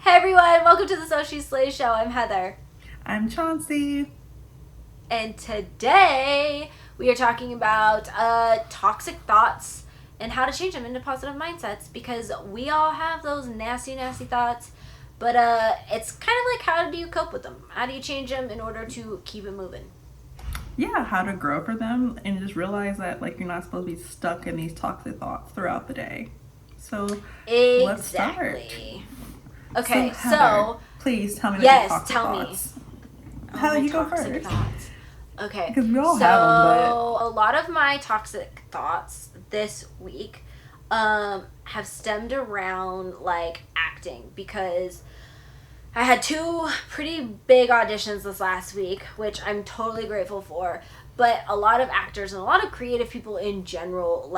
Hey everyone, welcome to the So She Slays Show. I'm Heather. I'm Chauncey. And today we are talking about toxic thoughts and how to change them into positive mindsets, because we all have those nasty, nasty thoughts, but it's kind of like, how do you cope with them? How do you change them in order to keep it moving? Yeah, how to grow for them and just realize that you're not supposed to be stuck in these toxic thoughts throughout the day. So let's start. Exactly. Okay, Heather, so please tell me yes, your toxic tell thoughts. me. Heather, you go Toxic first. thoughts. Okay, Because we all so have them, a lot of my toxic thoughts this week have stemmed around acting, because I had two pretty big auditions this last week, which I'm totally grateful for. But a lot of actors and a lot of creative people in general,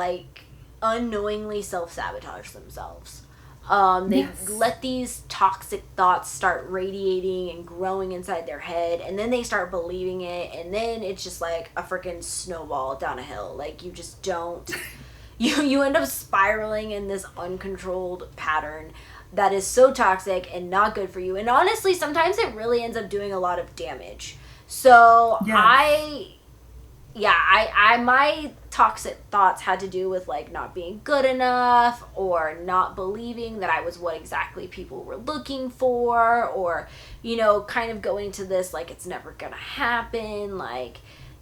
unknowingly self-sabotage themselves. They let these toxic thoughts start radiating and growing inside their head, and then they start believing it, and then it's just like a freaking snowball down a hill. You just don't... You end up spiraling in this uncontrolled pattern that is so toxic and not good for you. And honestly, sometimes it really ends up doing a lot of damage. So Yes. my toxic thoughts had to do with not being good enough, or not believing that I was what exactly people were looking for, or kind of going to this it's never gonna happen,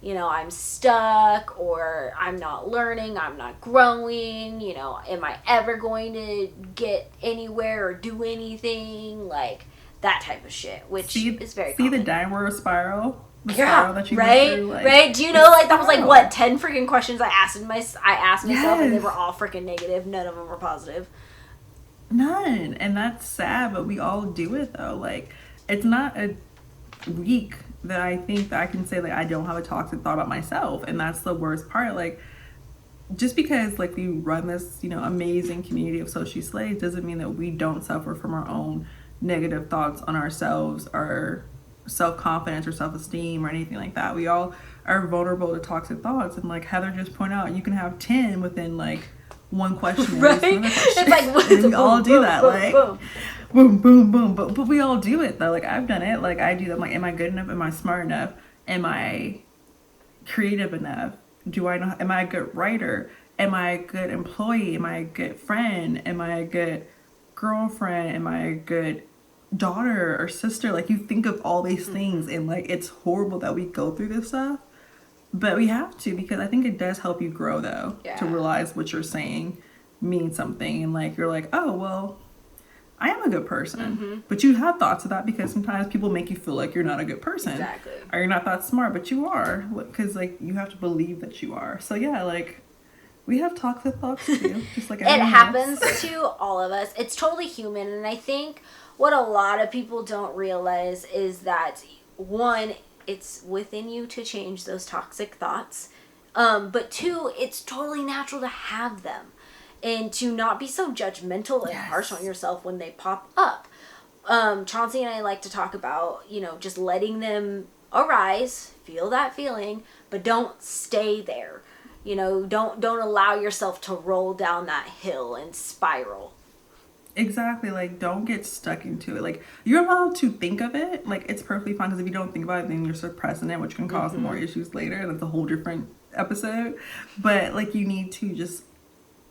I'm stuck, or I'm not learning, I'm not growing, am I ever going to get anywhere or do anything, that type of shit, which is very See common. the downward spiral? The Yeah, spiral that you went right, through? right. Do you know, that was what, 10 freaking questions I asked myself, and they Yes. were all freaking negative. None of them were positive. None. And that's sad, but we all do it though. It's not a week that I think that I can say I don't have a toxic thought about myself, and that's the worst part. Just because we run this amazing community of social slaves doesn't mean that we don't suffer from our own negative thoughts on ourselves, our self-confidence or self-esteem or anything like that. We all are vulnerable to toxic thoughts, and Heather just pointed out, you can have 10 within one question. Right? It's and we all do boom, that. boom, Boom, boom, boom. But we all do it though. I've done it. I do that. Am I good enough? Am I smart enough? Am I creative enough? Do I know? Am I a good writer? Am I a good employee? Am I a good friend? Am I a good girlfriend? Am I a good daughter or sister? You think of all these things, and it's horrible that we go through this stuff, but we have to, because I think it does help you grow though. Yeah. To realize what you're saying means something, and you're oh well, I am a good person. But you have thoughts of that, because sometimes people make you feel like you're not a good person. Exactly. Or you're not that smart, but you are, because you have to believe that you are. So yeah, we have toxic thoughts too, just like It everyone happens else. to all of us. It's totally human, and I think what a lot of people don't realize is that, one, it's within you to change those toxic thoughts, but two, it's totally natural to have them, and to not be so judgmental and harsh on yourself when they pop up. Chauncey and I like to talk about, just letting them arise, feel that feeling, but don't stay there. Don't allow yourself to roll down that hill and spiral. Exactly. Don't get stuck into it. You're allowed to think of it. It's perfectly fine, because if you don't think about it, then you're suppressing it, which can cause more issues later. That's a whole different episode. But you need to just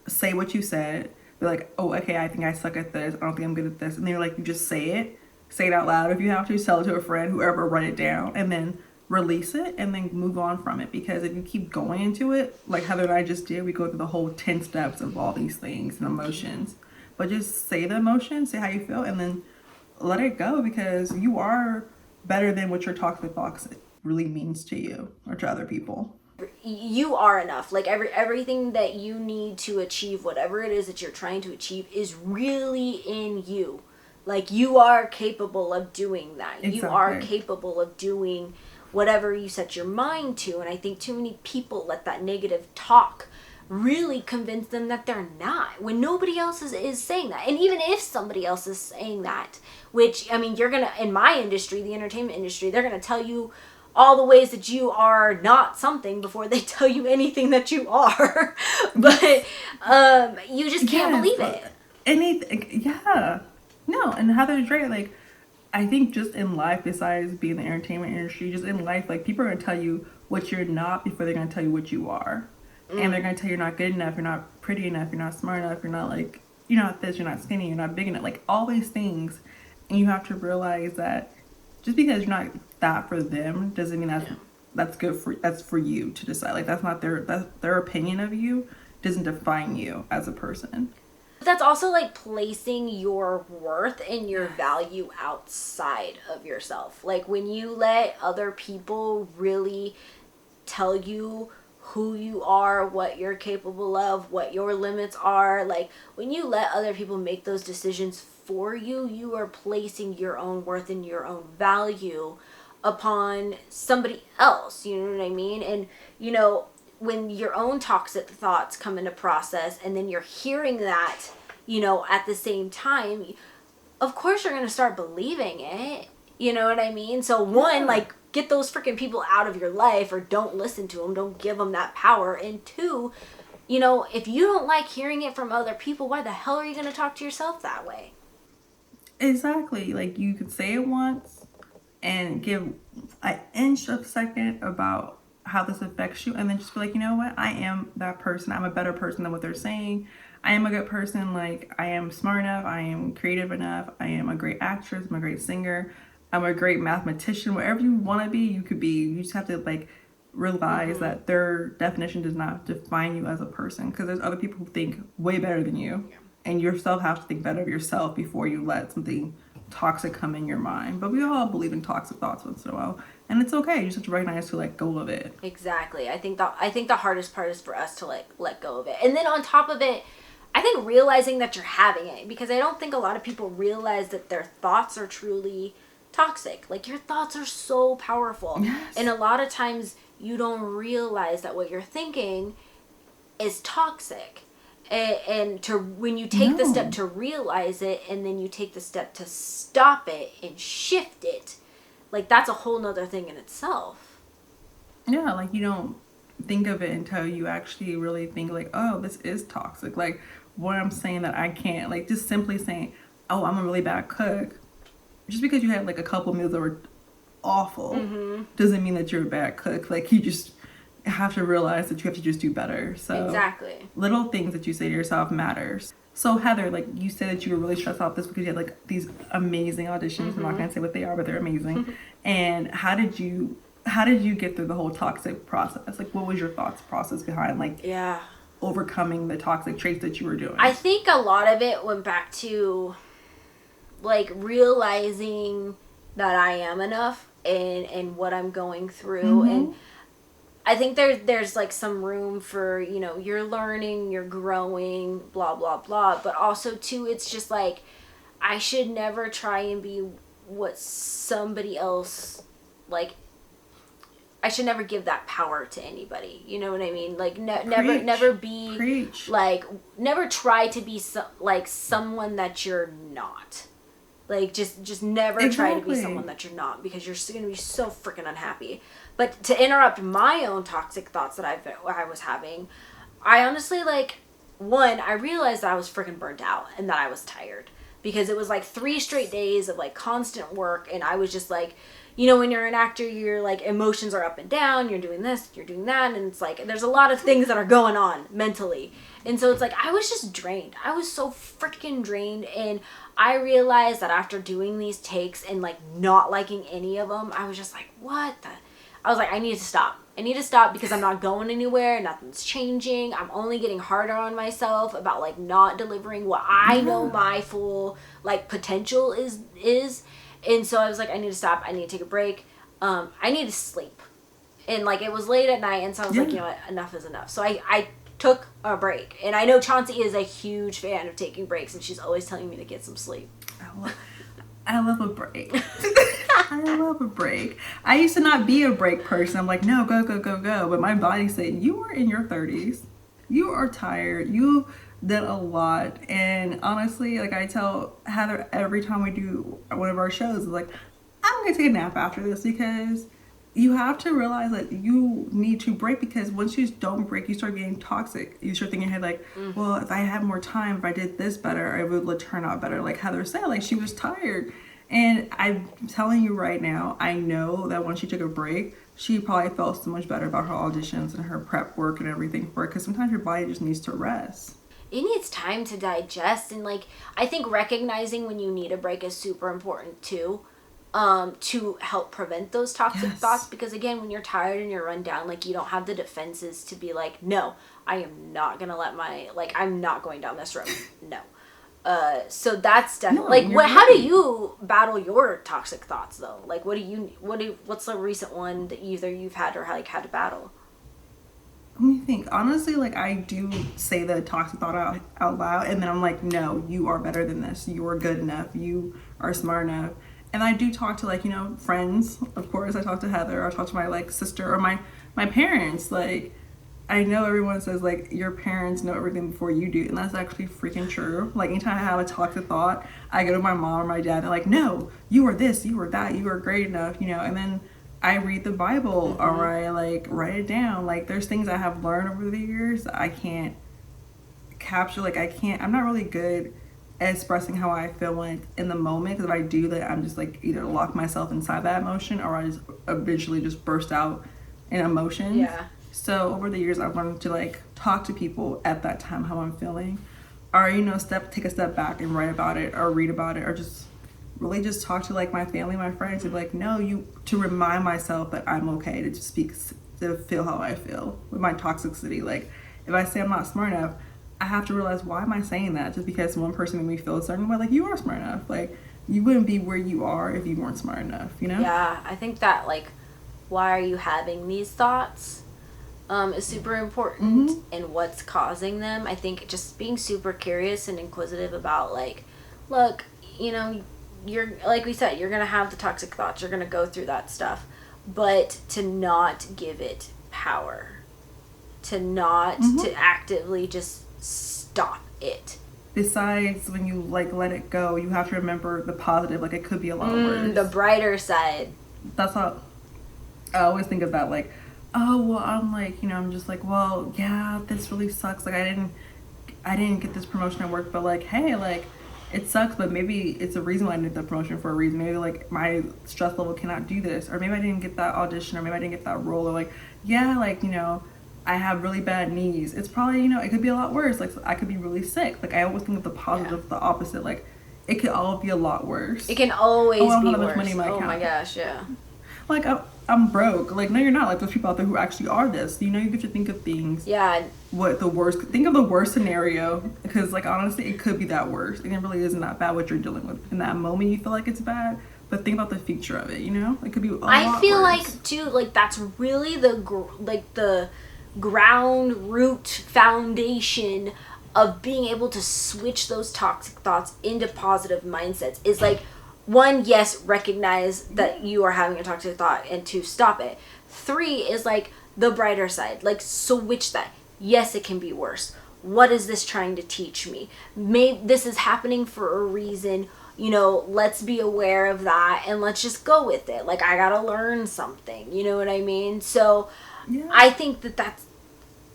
say what you said. Be oh, okay, I think I suck at this. I don't think I'm good at this. And then you just say it out loud if you have to. Tell it to a friend, whoever, write it down, and then release it, and then move on from it. Because if you keep going into it, like Heather and I just did, we go through the whole 10 steps of all these things and emotions. But just say the emotion, say how you feel, and then let it go, because you are better than what your toxic thoughts really means to you or to other people. You are enough. Everything that you need to achieve, whatever it is that you're trying to achieve, is really in you. You are capable of doing that. Exactly. You are capable of doing whatever you set your mind to. And I think too many people let that negative talk really convince them that they're not, when nobody else is saying that. And even if somebody else is saying that, which, you're gonna, in my industry, the entertainment industry, they're gonna tell you all the ways that you are not something before they tell you anything that you are. But you just can't believe it. Anything, yeah. No, and Heather's right. Like, I think just in life, besides being in the entertainment industry, just in life, like people are gonna tell you what you're not before they're gonna tell you what you are, and they're gonna tell you you're not good enough, you're not pretty enough, you're not smart enough, you're not like you're not this, you're not skinny, you're not big enough, like all these things, and you have to realize that just because you're not that for them doesn't mean that's good for that's for you to decide. Like that's their opinion of you doesn't define you as a person. That's also like placing your worth and your value outside of yourself. Like when you let other people really tell you who you are, what you're capable of, what your limits are, like when you let other people make those decisions for you, you are placing your own worth and your own value upon somebody else. You know what I mean? And, you know, when your own toxic thoughts come into process and then you're hearing that, you know, at the same time, of course you're going to start believing it. You know what I mean? So one, like, get those freaking people out of your life or don't listen to them. Don't give them that power. And two, you know, if you don't like hearing it from other people, why the hell are you going to talk to yourself that way? Exactly. Like you could say it once and give an inch of a second about how this affects you, and then just be like, you know what? I am that person. I'm a better person than what they're saying. I am a good person. Like I am smart enough. I am creative enough. I am a great actress. I'm a great singer. I'm a great mathematician. Whatever you want to be, you could be. You just have to like realize that their definition does not define you as a person, because there's other people who think way better than you, and yourself have to think better of yourself before you let something toxic come in your mind. But we all believe in toxic thoughts once in a while, and it's okay. You just have to recognize to let go of it. Exactly. I think the hardest part is for us to like let go of it. And then on top of it, I think realizing that you're having it, because I don't think a lot of people realize that their thoughts are truly toxic. Like your thoughts are so powerful. Yes. And a lot of times you don't realize that what you're thinking is toxic. And to when you take the step to realize it, and then you take the step to stop it and shift it, like that's a whole nother thing in itself. Yeah, like you don't think of it until you actually really think like, oh, this is toxic. Like what I'm saying that I can't, like just simply saying, oh, I'm a really bad cook, just because you had like a couple meals that were awful doesn't mean that you're a bad cook. Like you just have to realize that you have to just do better. So Exactly. little things that you say to yourself matters. So Heather, like you said that you were really stressed out this because you had like these amazing auditions. I'm not gonna say what they are, but they're amazing. And how did you get through the whole toxic process? Like what was your thoughts process behind like overcoming the toxic traits that you were doing? I think a lot of it went back to like realizing that I am enough and what I'm going through. And I think there's like some room for, you know, you're learning, you're growing, blah blah blah, but also too it's just like I should never try and be what somebody else, like I should never give that power to anybody. You know what I mean? Like never be Preach. like never try to be like someone that you're not. Like just never try to be someone that you're not, because you're going to be so freaking unhappy. But to interrupt my own toxic thoughts that I was having, I honestly like I realized that I was freaking burnt out and that I was tired, because it was like 3 straight days of like constant work, and I was just like, you know, when you're an actor, you're like emotions are up and down, you're doing this, you're doing that, and it's like there's a lot of things that are going on mentally. And so it's like I was just drained. I was so freaking drained, and I realized that after doing these takes and like not liking any of them, I was just like, what the? I was like, I need to stop. I need to stop because I'm not going anywhere. Nothing's changing. I'm only getting harder on myself about like not delivering what I know my full like potential is. And so I was like, I need to stop. I need to take a break. I need to sleep. And like it was late at night, and so I was like, you know what, enough is enough. So I took a break. And I know Chauncey is a huge fan of taking breaks, and she's always telling me to get some sleep. I love a break. I love a break. I used to not be a break person. I'm like, no, go, go, go, go. But my body said, you are in your 30s. You are tired. You did a lot. And honestly, like I tell Heather every time we do one of our shows, like, I'm going to take a nap after this, because you have to realize that you need to break, because once you don't break, you start getting toxic. You start thinking in your head like, well, if I had more time, if I did this better, it would turn out better. Like Heather said, like she was tired. And I'm telling you right now, I know that when she took a break, she probably felt so much better about her auditions and her prep work and everything for it, because sometimes your body just needs to rest. It needs time to digest, and like I think recognizing when you need a break is super important too, to help prevent those toxic Yes. thoughts, because again, when you're tired and you're run down, like you don't have the defenses to be like, no, I am not gonna let my, like, I'm not going down this road. No. So that's definitely No, like, how right. do you battle your toxic thoughts though? Like what's the recent one that either you've had or like had to battle? Let me think. Honestly, like I do say the toxic thought out loud, and then I'm like, no, you are better than this. You are good enough. You are smart enough. And I do talk to, like, friends. Of course, I talk to Heather. I talk to my like sister or my parents. Like, I know everyone says like your parents know everything before you do, and that's actually freaking true. Like anytime I have a toxic thought, I go to my mom or my dad. They're like, no, you are this, you are that, you are great enough, and then I read the Bible or I like write it down. Like there's things I have learned over the years that I can't capture. Like I'm not really good at expressing how I feel when in the moment, because if I do that, I'm just like either lock myself inside that emotion or I just eventually just burst out in emotions. Yeah. So over the years, I've learned to like talk to people at that time how I'm feeling, or take a step back and write about it or read about it, or just really just talk to like my family, my friends, and be like, no, to remind myself that I'm okay to speak, to feel how I feel with my toxicity. Like if I say I'm not smart enough, I have to realize, why am I saying that? Just because one person made me feel a certain way. Like, you are smart enough. Like you wouldn't be where you are if you weren't smart enough. Yeah, I think that like, why are you having these thoughts? Is super important, and what's causing them. I think just being super curious and inquisitive about like, look, you're, like we said, you're gonna have the toxic thoughts, you're gonna go through that stuff, but to not give it power, to not to actively just stop it. Besides, when you like let it go, you have to remember the positive. Like it could be a lot worse. The brighter side. That's how I always think of that. Like, oh well, I'm like, I'm just like, well, yeah, this really sucks. Like I didn't get this promotion at work, but like, hey, like it sucks, but maybe it's a reason why I didn't get the promotion, for a reason. Maybe like my stress level cannot do this, or maybe I didn't get that audition, or maybe I didn't get that role, or like, yeah, like I have really bad knees. It's probably it could be a lot worse. Like I could be really sick. Like I always think of the positive, the opposite. Like it could all be a lot worse. It can always be have worse. Money in my oh account. my gosh, yeah. Like I'm broke. Like no, you're not. Like those people out there who actually are this. You get to think of things. Yeah. What the worst? Think of the worst scenario, because like honestly, it could be that worse, and it really isn't that bad what you're dealing with in that moment. You feel like it's bad, but think about the future of it. It could be a lot I feel worse. like too, like that's really the ground root foundation of being able to switch those toxic thoughts into positive mindsets is like, one, yes, recognize that you are having a toxic thought, and two, stop it. Three is like the brighter side, like switch that. Yes, it can be worse. What is this trying to teach me? Maybe this is happening for a reason. Let's be aware of that and let's just go with it. Like I gotta learn something. You know what I mean? So yeah. I think that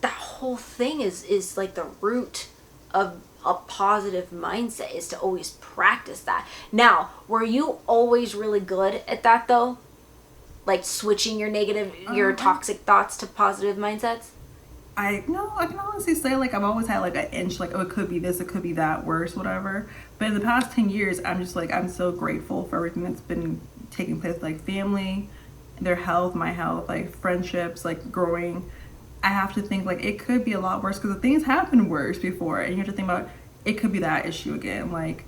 whole thing is like the root of a positive mindset, is to always practice that. Now, were you always really good at that though? Like switching your toxic thoughts to positive mindsets? I can honestly say like I've always had like an inch, like, oh, it could be this, it could be that, worse, whatever. But in the past 10 years, I'm just like, I'm so grateful for everything that's been taking place, like family, their health, my health, like friendships, like growing. I have to think like it could be a lot worse, because the things happened worse before, and you have to think about it could be that issue again. Like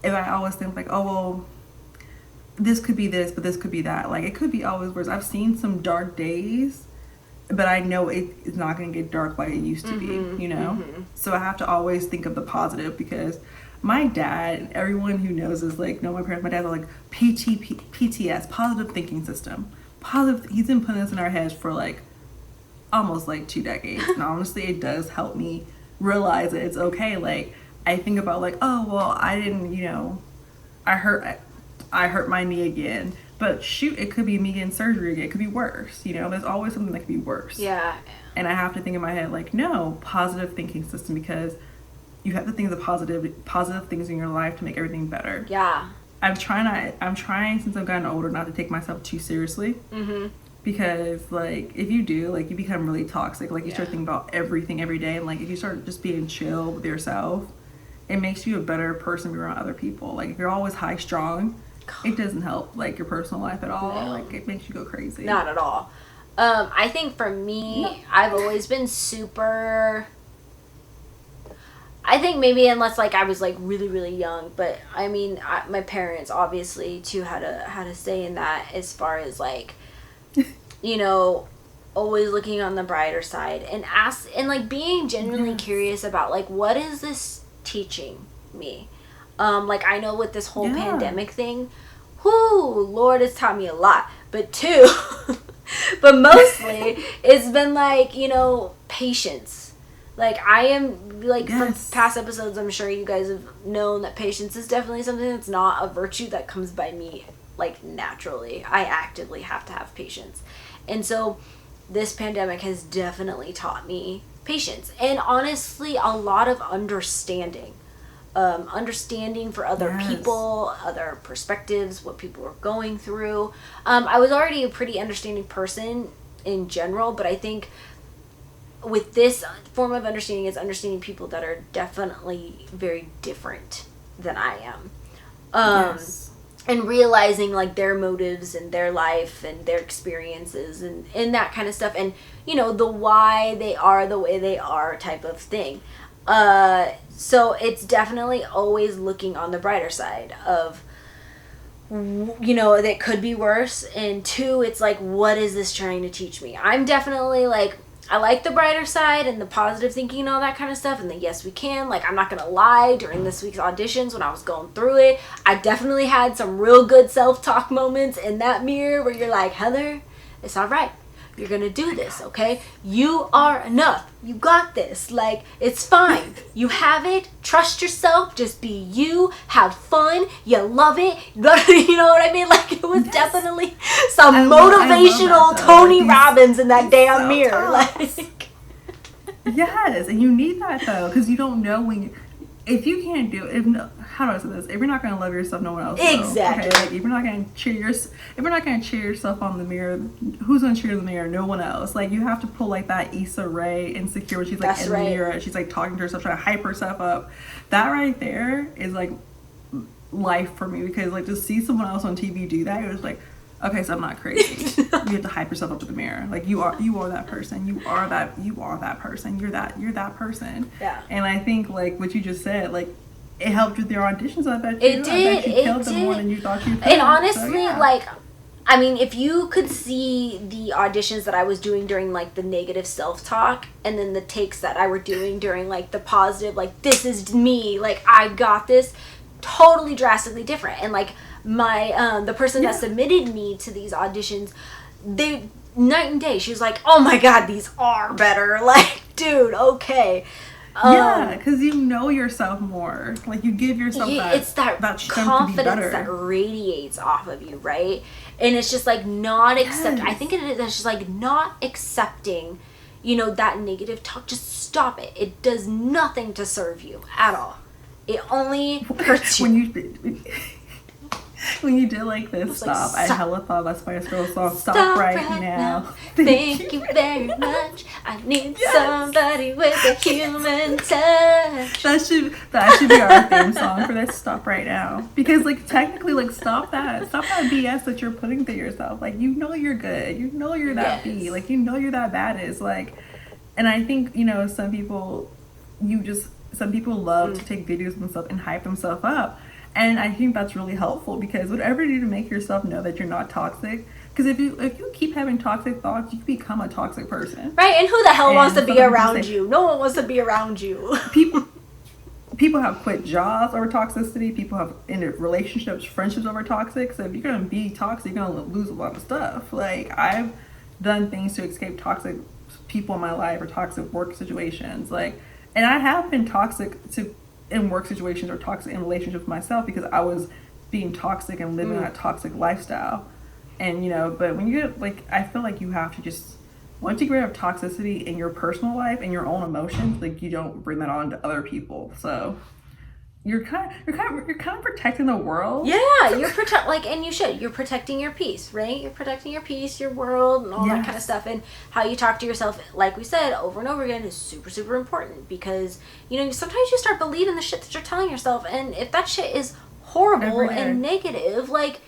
if I always think like, oh well, this could be this, but this could be that. Like it could be always worse. I've seen some dark days, but I know it's not going to get dark like it used to be, So I have to always think of the positive, because my dad, everyone who knows is like, no, my parents, my dad's are like PTS, positive thinking system. Positive, he's been putting this in our heads for like almost like 2 decades. And honestly, it does help me realize that it's okay. Like I think about like, oh, well, I didn't, I hurt my knee again. But shoot, it could be me getting surgery again. It could be worse. You know, there's always something that could be worse. Yeah. And I have to think in my head, like, no, positive thinking system, because you have to think of the positive things in your life to make everything better. Yeah. I'm trying since I've gotten older not to take myself too seriously. Mm-hmm. Because, like, if you do, like, you become really toxic. Like, you start thinking about everything every day. And, like, if you start just being chill with yourself, it makes you a better person around other people. Like, if you're always high strung, it doesn't help, like, your personal life at all. No. Like, it makes you go crazy. Not at all. I think for me, I've always been super... I think maybe unless, like, I was, like, really, really young. But, I mean, my parents, obviously, too, had a say in that as far as, like... you know, always looking on the brighter side and like being genuinely curious about, like, what is this teaching me? Like, I know with this whole pandemic thing, Lord, it's taught me a lot. But but mostly it's been, like, you know, patience. Like, I am, like, from past episodes, I'm sure you guys have known that patience is definitely something that's not a virtue that comes by me, like, naturally. I actively have to have patience. And so this pandemic has definitely taught me patience. And honestly, a lot of understanding. Understanding for other people, other perspectives, what people are going through. I was already a pretty understanding person in general, but I think with this form of understanding, it's understanding people that are definitely very different than I am. And realizing, like, their motives and their life and their experiences and that kind of stuff. And, you know, the why they are the way they are type of thing. So it's definitely always looking on the brighter side of, you know, that could be worse. And two, it's like, what is this trying to teach me? I'm definitely, like, I like the brighter side and the positive thinking and all that kind of stuff. And the yes, we can. Like, I'm not going to lie. During this week's auditions, when I was going through it, I definitely had some real good self-talk moments in that mirror where you're like, Heather, it's all right. You're going to do this, okay? You are enough. You got this. Like, it's fine. You have it. Trust yourself. Just be you. Have fun. You love it. You know what I mean? Like, it was definitely some motivational Tony Robbins in that damn mirror. Like, yes, and you need that, though, because you don't know when if you can't do it, how do I say this? If you're not gonna love yourself, no one else will. Exactly. Okay? Like, if you're not gonna cheer yourself on the mirror, who's gonna cheer the mirror? No one else. Like, you have to pull, like, that Issa Rae insecure when she's, like, the mirror, she's, like, talking to herself, trying to hype herself up. That right there is, like, life for me, because, like, to see someone else on TV do that, it was like, okay, so I'm not crazy. You have to hype yourself up to the mirror. Like, you are that person. You are that person. You're that person. Yeah. And I think, like, what you just said, like, it helped with your auditions, I bet you. It did. I bet you killed them more than you thought you could. And honestly, like, I mean, if you could see the auditions that I was doing during, like, the negative self-talk, and then the takes that I were doing during, like, the positive, like, this is me, like, I got this, totally drastically different. And, like, my the person that submitted me to these auditions, they night and day, she was like, oh my god, these are better. Like, dude, okay. Yeah, because you know yourself more. Like, you give yourself that confidence that radiates off of you, right? And it's just like not accept. I think it's just like not accepting, you know, that negative talk. Just stop it. It does nothing to serve you at all. It only hurts you. When you did, like, this stop, I hella thought that Spice Girls song, Stop Right Now. Thank you very much. I need somebody with a human touch. That should be our theme song for this, Stop Right Now. Because, like, technically, like, stop that BS that you're putting through yourself. Like, you know you're good. You know you're that B. Like, you know you're that baddest. Like, and I think, you know, some people love to take videos of themselves and hype themselves up. And I think that's really helpful, because whatever you do to make yourself know that you're not toxic. Because if you keep having toxic thoughts, you become a toxic person. Right, and who the hell wants to be around you? No one wants to be around you. People have quit jobs over toxicity. People have ended relationships, friendships over toxic. So if you're going to be toxic, you're going to lose a lot of stuff. Like, I've done things to escape toxic people in my life or toxic work situations. Like, and I have been toxic in work situations or toxic in relationships myself, because I was being toxic and living that toxic lifestyle. And but when you get like, I feel like you have to just, once you get rid of toxicity in your personal life and your own emotions, like you don't bring that on to other people. So you're kind of protecting the world. Yeah, and you should. You're protecting your peace, right? You're protecting your peace, your world, and all that kind of stuff. And how you talk to yourself, like we said over and over again, is super, super important, because sometimes you start believing the shit that you're telling yourself, and if that shit is horrible and negative, like,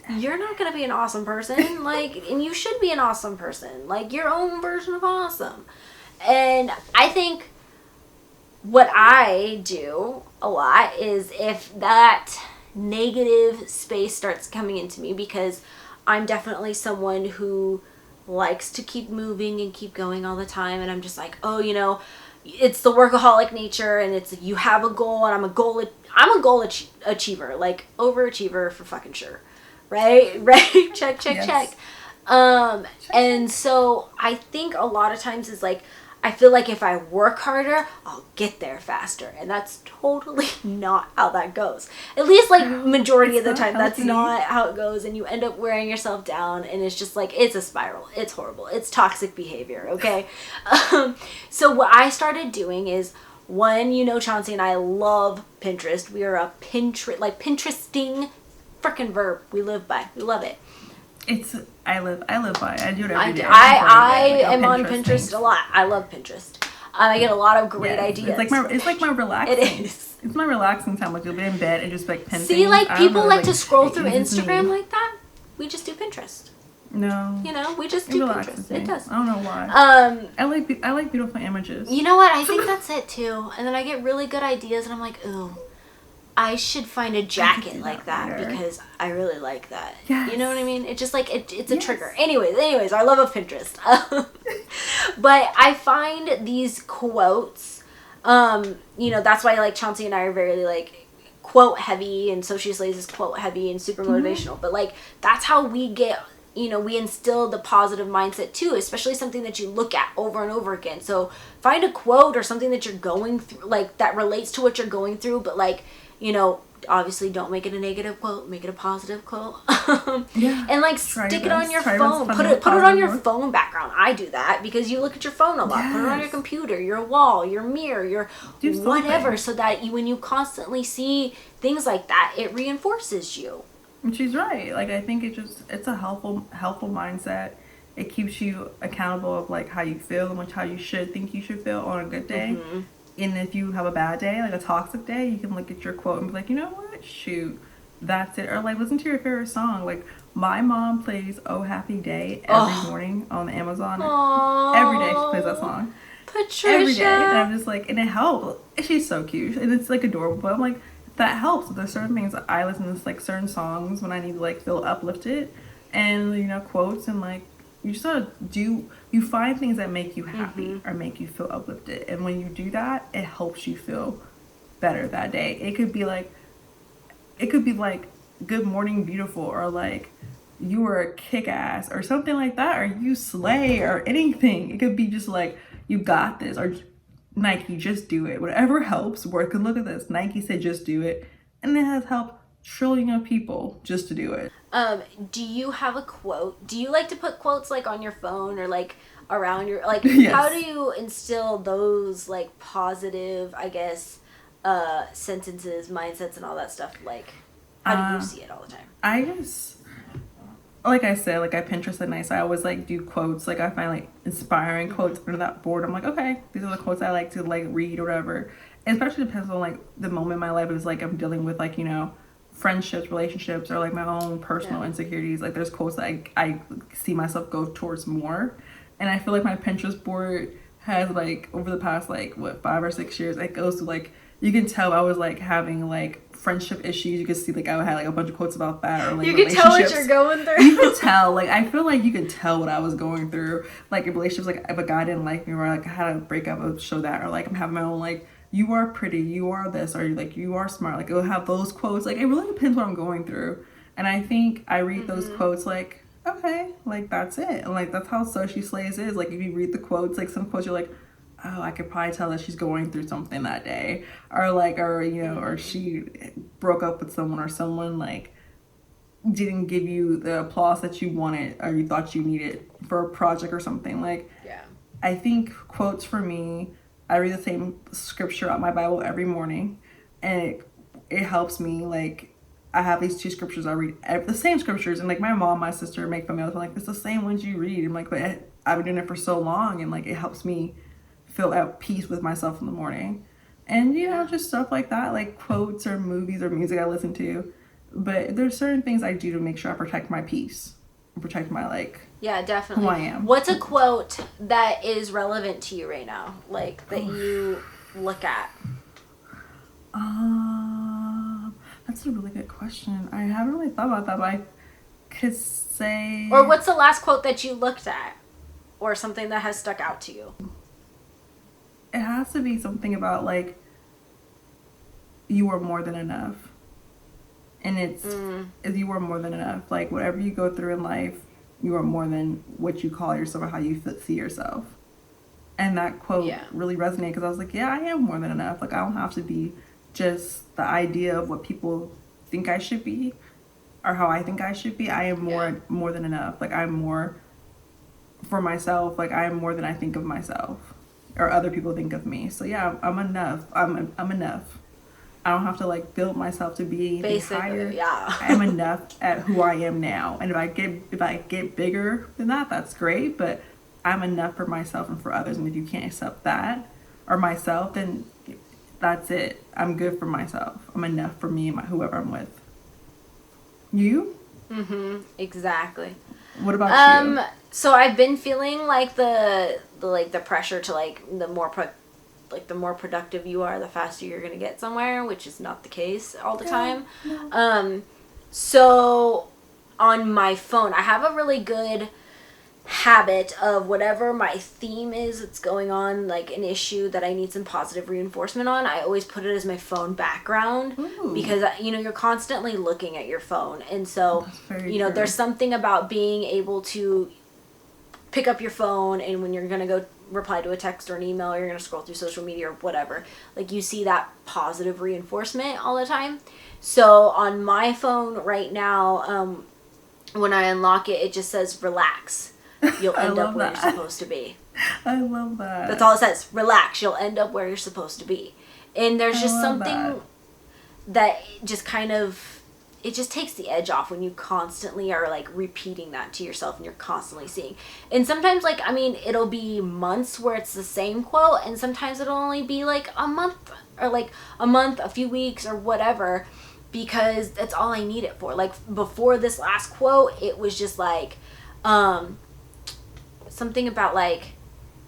you're not gonna be an awesome person. Like, and you should be an awesome person, like your own version of awesome. And I think what I do a lot is, if that negative space starts coming into me, because I'm definitely someone who likes to keep moving and keep going all the time, and I'm just like, it's the workaholic nature, and it's, you have a goal, and I'm a goal achiever, like overachiever for fucking sure, right? check. And so I think a lot of times is like, I feel like if I work harder, I'll get there faster. And that's totally not how that goes. At least, like, majority of the time, that's not how it goes. And you end up wearing yourself down. And it's just like, it's a spiral. It's horrible. It's toxic behavior, okay? So what I started doing is, one, Chauncey and I love Pinterest. We are a Pinteresting freaking verb. We live by. We love it. I live by it. I do it every day. I am on Pinterest a lot. I love Pinterest. I get a lot of great ideas. It's like my relaxing. It is. It's my relaxing time. Like, you'll be in bed and just like pin See, things. like, people like to scroll through Instagram like that. We just do Pinterest. No. We just do Pinterest. Me. It does. I don't know why. I like beautiful images. You know what? I think that's it too. And then I get really good ideas, and I'm like, ooh, I should find a jacket like that because I really like that. Yes. You know what I mean? It's just like, it's a trigger. Anyways, I love a Pinterest. But I find these quotes, that's why, like, Chauncey and I are very, like, quote heavy, and So She Slays is quote heavy and super motivational. But, like, that's how we get, we instill the positive mindset too, especially something that you look at over and over again. So find a quote or something that you're going through, like, that relates to what you're going through, but, like, obviously don't make it a negative quote, make it a positive quote. And, like, stick it on your phone. Put it on your phone background. I do that because you look at your phone a lot. Yes. Put it on your computer, your wall, your mirror, your whatever, so that when you constantly see things like that, it reinforces you. And she's right. Like, I think it's a helpful mindset. It keeps you accountable of, like, how you feel and how you should think you should feel on a good day. Mm-hmm. And if you have a bad day, like a toxic day, you can look at your quote and be like, you know what? Shoot, that's it. Or, like, listen to your favorite song. Like, my mom plays Oh Happy Day every morning on Amazon. Aww. Every day she plays that song. Patricia. Every day. And I'm just like, and it helps. She's so cute. And it's, like, adorable. But I'm like, that helps. There's certain things that I listen to, like, certain songs when I need to, like, feel uplifted. And, quotes and, like, you just gotta you find things that make you happy or make you feel uplifted. And when you do that, it helps you feel better that day. It could be like, good morning, beautiful, or like, you are a kick-ass, or something like that, or you slay, or anything. It could be just like, you got this, or Nike, just do it. Whatever helps work. And look at this. Nike said just do it. And it has helped trillion of people just to do it. Do you have a quote? Do you like to put quotes, like, on your phone or, like, around your, like, yes. How do you instill those, like, positive, I guess, sentences, mindsets, and all that stuff? Like, how do you see it all the time? I guess, like I said, like, I Pinterest at night, so I always, like, do quotes. Like, I find, like, inspiring quotes under that board. I'm like, okay, these are the quotes I like to, like, read or whatever. And especially depends on, like, the moment in my life is, like, I'm dealing with, like, friendships, relationships, or, like, my own personal insecurities. Like, there's quotes that I see myself go towards more. And I feel like my Pinterest board has, like, over the past, like, 5 or 6 years, it goes to, like, you can tell I was, like, having, like, friendship issues. You can see, like, I had, like, a bunch of quotes about that, or, like, you can tell what you're going through. You can tell, like, I feel like you can tell what I was going through, like, in relationships. Like, if a guy didn't like me, or, like, I had a breakup, I would show that, or, like, I'm having my own, like, you are pretty, you are this, or, like, you are smart. Like, it'll have those quotes. Like, it really depends what I'm going through. And I think I read those quotes like, okay, like, that's it. And, like, that's how So She Slays is. Like, if you read the quotes, like, some quotes you're like, oh, I could probably tell that she's going through something that day. Or, like, or she broke up with someone, or someone, like, didn't give you the applause that you wanted or you thought you needed for a project or something. Like, Yeah. I think quotes for me, I read the same scripture out my Bible every morning, and it helps me. Like, I have these 2 scriptures I read, the same scriptures, and like my mom, my sister make fun of me. I'm like, it's the same ones you read. I'm like, but I've been doing it for so long, and like it helps me feel at peace with myself in the morning. And you know, just stuff like that, like quotes or movies or music I listen to. But there's certain things I do to make sure I protect my peace, protect my yeah, definitely who I am. What's a quote that is relevant to you right now, like that you look at? That's a really good question. I haven't really thought about that, but I could say. Or what's the last quote that you looked at, or something that has stuck out to you? It has to be something about like you are more than enough. And it's you are more than enough. Like whatever you go through in life, you are more than what you call yourself or how you see yourself. And that quote really resonated because I was like, yeah, I am more than enough. Like I don't have to be just the idea of what people think I should be or how I think I should be. I am more than enough. Like I'm more for myself. Like I am more than I think of myself or other people think of me. So yeah, I'm enough. I'm enough. I don't have to like build myself to be anything higher. Yeah. I'm enough at who I am now. And if I get bigger than that, that's great. But I'm enough for myself and for others. And if you can't accept that or myself, then that's it. I'm good for myself. I'm enough for me and whoever I'm with. You? Exactly. What about you? So I've been feeling like the pressure to like the more productive you are, the faster you're gonna get somewhere, which is not the case all the time. No. So on my phone, I have a really good habit of whatever my theme is that's going on, like an issue that I need some positive reinforcement on, I always put it as my phone background. Ooh. Because you're constantly looking at your phone, and so true. There's something about being able to pick up your phone, and when you're gonna go reply to a text or an email, or you're gonna scroll through social media or whatever, like you see that positive reinforcement all the time. So on my phone right now, when I unlock it, it just says relax. You'll end up where you're supposed to be. I love that. That's all it says. Relax. You'll end up where you're supposed to be. And there's just something that just kind of, it just takes the edge off when you constantly are like repeating that to yourself and you're constantly seeing. And sometimes it'll be months where it's the same quote, and sometimes it'll only be like a month, a few weeks or whatever, because that's all I need it for. Like before this last quote, it was just like, something about like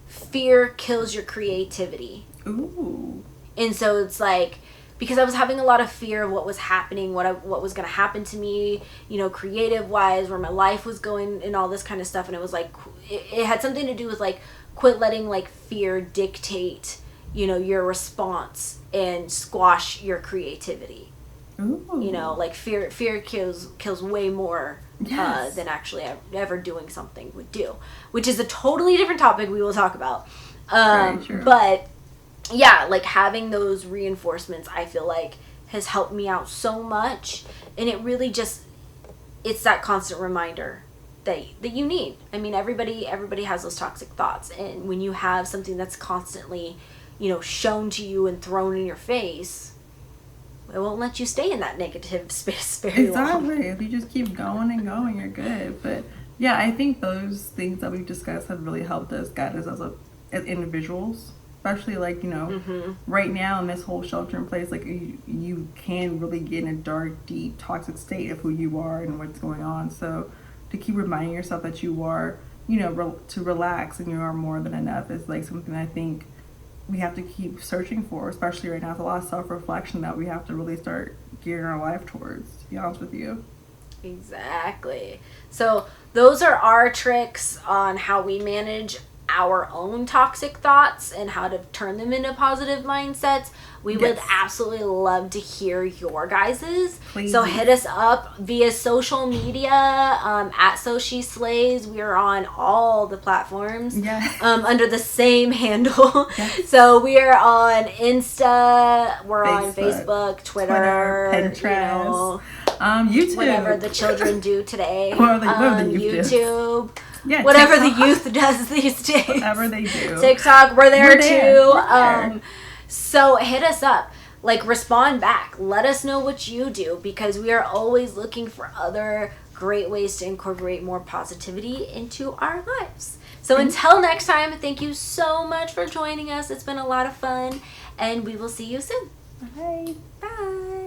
fear kills your creativity. Ooh. And so it's like, because I was having a lot of fear of what was happening, what was going to happen to me, creative wise, where my life was going and all this kind of stuff. And it was like, it had something to do with like, quit letting like fear dictate, your response and squash your creativity. Ooh. Like fear kills way more than actually ever doing something would do, which is a totally different topic we will talk about. Very true. But yeah, like having those reinforcements, I feel like has helped me out so much, and it really just, it's that constant reminder that you need. I mean, everybody has those toxic thoughts, and when you have something that's constantly, shown to you and thrown in your face, it won't let you stay in that negative space very long. Exactly. If you just keep going and going, you're good. But yeah, I think those things that we've discussed have really helped us, guide us as individuals. Especially like, right now in this whole shelter in place, like you can really get in a dark, deep, toxic state of who you are and what's going on. So to keep reminding yourself that you are, to relax and you are more than enough is like something I think we have to keep searching for, especially right now. It's a lot of self-reflection that we have to really start gearing our life towards, to be honest with you. Exactly. So those are our tricks on how we manage our own toxic thoughts and how to turn them into positive mindsets. We would absolutely love to hear your guys's. Please. So hit us up via social media, at So She Slays. We are on all the platforms under the same handle. Yes. So we are on Insta, we're on Facebook, Twitter, Pinterest. YouTube. Whatever the children do today. Whatever the youth YouTube. Yeah, whatever TikTok. the youth does these days. Whatever they do. TikTok, we're there too. We're there. So hit us up. Like, respond back. Let us know what you do, because we are always looking for other great ways to incorporate more positivity into our lives. So until next time, thank you so much for joining us. It's been a lot of fun, and we will see you soon. Bye. Bye.